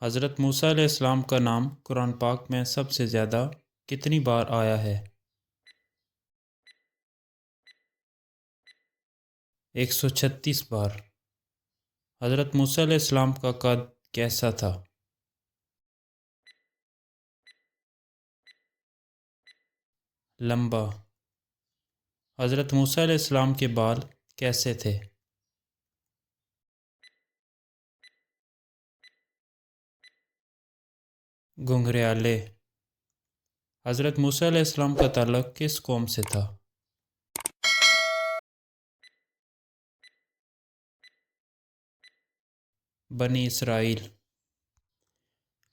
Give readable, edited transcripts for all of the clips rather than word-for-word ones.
حضرت موسیٰ علیہ السلام کا نام قرآن پاک میں سب سے زیادہ کتنی بار آیا ہے؟ 136 بار۔ حضرت موسیٰ علیہ السلام کا قد کیسا تھا؟ لمبا۔ حضرت موسیٰ علیہ السلام کے بال کیسے تھے؟ گھنگریالے۔ حضرت موسیٰ علیہ السلام کا تعلق کس قوم سے تھا؟ بنی اسرائیل۔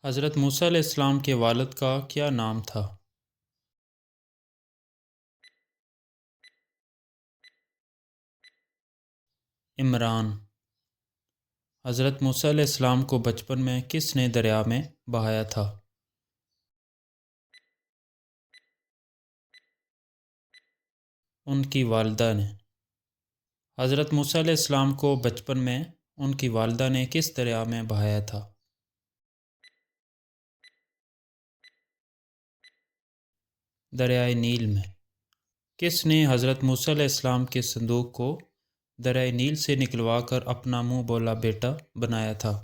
حضرت موسیٰ علیہ السلام کے والد کا کیا نام تھا؟ عمران۔ حضرت موسیٰ علیہ السلام کو بچپن میں کس نے دریا میں بہایا تھا؟ ان کی والدہ نے۔ حضرت موسیٰ علیہ السلام کو بچپن میں ان کی والدہ نے کس دریا میں بہایا تھا؟ دریائے نیل میں۔ کس نے حضرت موسیٰ علیہ السلام کے صندوق کو دریائے نیل سے نکلوا کر اپنا منہ بولا بیٹا بنایا تھا؟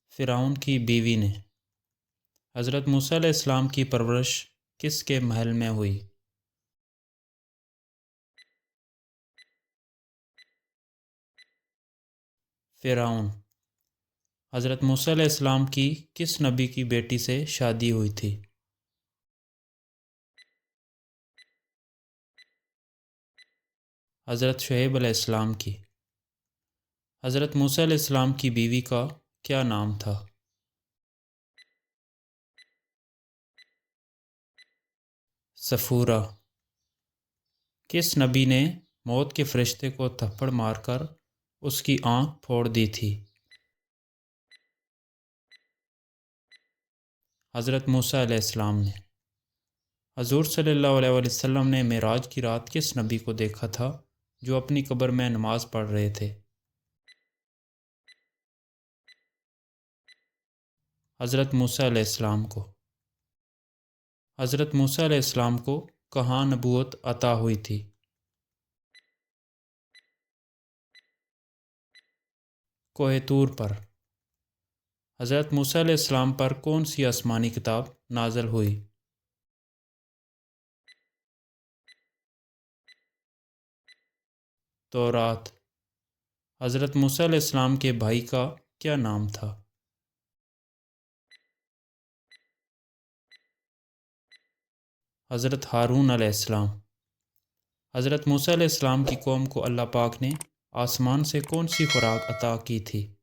فرعون کی بیوی نے۔ حضرت موسیٰ علیہ السلام کی پرورش کس کے محل میں ہوئی؟ فرعون۔ حضرت موسیٰ علیہ السلام کی کس نبی کی بیٹی سے شادی ہوئی تھی؟ حضرت شعیب علیہ السلام کی۔ حضرت موسیٰ علیہ السلام کی بیوی کا کیا نام تھا؟ صفورہ۔ کس نبی نے موت کے فرشتے کو تھپڑ مار کر اس کی آنکھ پھوڑ دی تھی؟ حضرت موسیٰ علیہ السلام نے۔ حضور صلی اللہ علیہ وسلم نے معراج کی رات کس نبی کو دیکھا تھا جو اپنی قبر میں نماز پڑھ رہے تھے؟ حضرت موسیٰ علیہ السلام کو۔ حضرت موسیٰ علیہ السلام کو کہاں نبوت عطا ہوئی تھی؟ کوہ طور پر۔ حضرت موسیٰ علیہ السلام پر کون سی آسمانی کتاب نازل ہوئی؟ تورات۔ حضرت موسیٰ علیہ السلام کے بھائی کا کیا نام تھا؟ حضرت ہارون علیہ السلام۔ حضرت موسیٰ علیہ السلام کی قوم کو اللہ پاک نے آسمان سے کون سی خوراک عطا کی تھی؟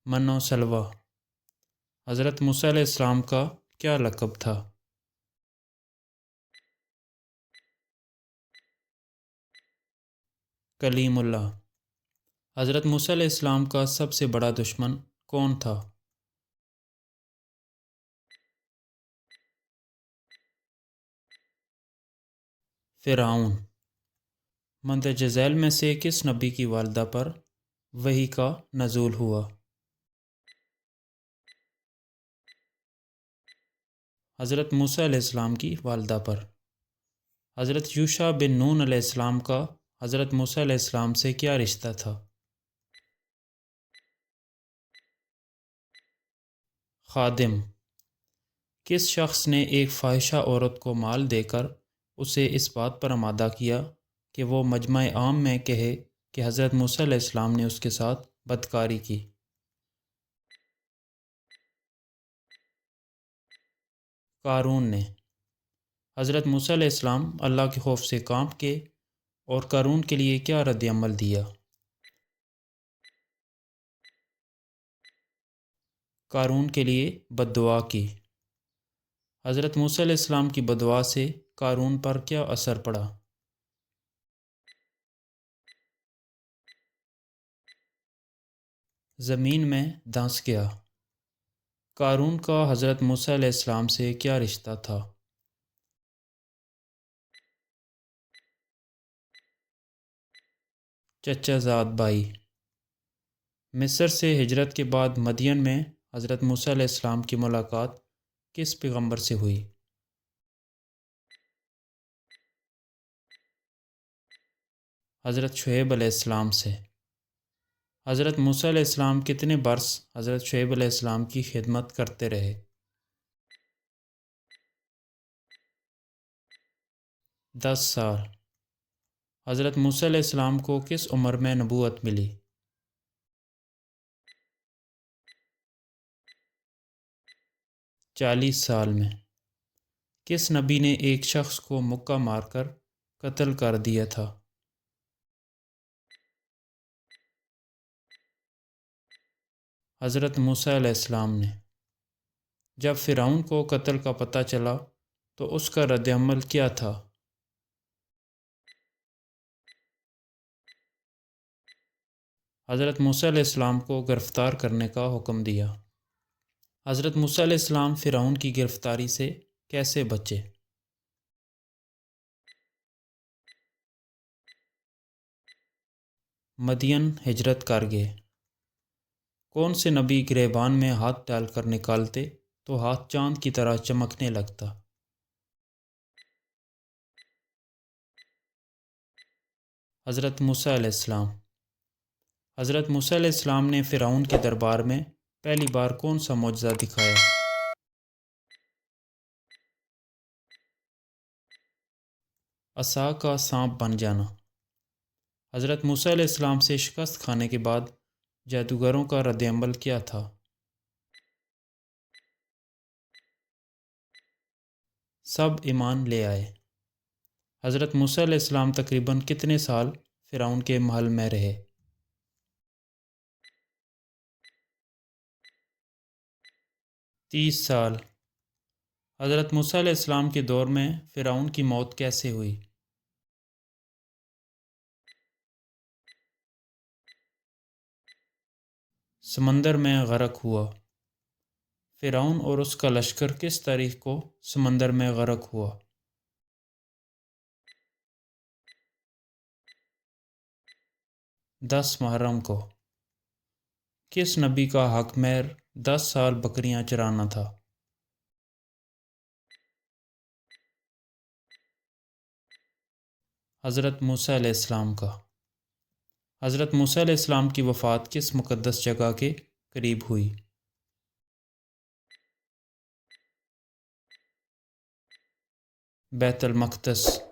من و سلویٰ۔ حضرت موسیٰ علیہ السلام کا کیا لقب تھا؟ کلیم اللہ۔ حضرت موسیٰ علیہ السلام کا سب سے بڑا دشمن کون تھا؟ فرعون۔ مندرجہ ذیل میں سے کس نبی کی والدہ پر وحی کا نزول ہوا؟ حضرت موسیٰ علیہ السلام کی والدہ پر۔ حضرت یوشع بن نون علیہ السلام کا حضرت موسیٰ علیہ السلام سے کیا رشتہ تھا؟ خادم۔ کس شخص نے ایک فاحشہ عورت کو مال دے کر اسے اس بات پر آمادہ کیا کہ وہ مجمع عام میں کہے کہ حضرت موسیٰ علیہ السلام نے اس کے ساتھ بدکاری کی؟ قارون نے۔ حضرت موسیٰ علیہ السلام اللہ کے خوف سے کانپ کے اور قارون کے لیے کیا رد عمل دیا؟ قارون کے لیے بد دعا کی۔ حضرت موسیٰ علیہ السلام کی بد دعا سے قارون پر کیا اثر پڑا؟ زمین میں دھنس گیا۔ قارون کا حضرت موسیٰ علیہ السلام سے کیا رشتہ تھا؟ چچا زاد بھائی۔ مصر سے ہجرت کے بعد مدین میں حضرت موسیٰ علیہ السلام کی ملاقات کس پیغمبر سے ہوئی؟ حضرت شعیب علیہ السلام سے۔ حضرت موسیٰ علیہ السلام کتنے برس حضرت شعیب علیہ السلام کی خدمت کرتے رہے؟ 10 سال۔ حضرت موسیٰ علیہ السلام کو کس عمر میں نبوت ملی؟ 40 سال میں۔ کس نبی نے ایک شخص کو مکہ مار کر قتل کر دیا تھا؟ حضرت موسیٰ علیہ السلام نے۔ جب فرعون کو قتل کا پتہ چلا تو اس کا رد عمل کیا تھا؟ حضرت موسیٰ علیہ السلام کو گرفتار کرنے کا حکم دیا۔ حضرت موسیٰ علیہ السلام فرعون کی گرفتاری سے کیسے بچے؟ مدین ہجرت کر گئے۔ کون سے نبی گریبان میں ہاتھ ڈال کر نکالتے تو ہاتھ چاند کی طرح چمکنے لگتا؟ حضرت موسیٰ علیہ السلام۔ حضرت موسیٰ علیہ السلام نے فرعون کے دربار میں پہلی بار کون سا معجزہ دکھایا؟ عصا کا سانپ بن جانا۔ حضرت موسیٰ علیہ السلام سے شکست کھانے کے بعد جادوگروں کا رد عمل کیا تھا؟ سب ایمان لے آئے۔ حضرت موسیٰ علیہ السلام تقریباً کتنے سال فرعون کے محل میں رہے؟ 30 سال۔ حضرت موسیٰ علیہ السلام کے دور میں فرعون کی موت کیسے ہوئی؟ سمندر میں غرق ہوا۔ فرعون اور اس کا لشکر کس تاریخ کو سمندر میں غرق ہوا؟ 10 محرم کو۔ کس نبی کا حق مہر 10 سال بکریاں چرانا تھا؟ حضرت موسیٰ علیہ السلام کا۔ حضرت موسیٰ علیہ السلام کی وفات کس مقدس جگہ کے قریب ہوئی؟ بیت المقدس۔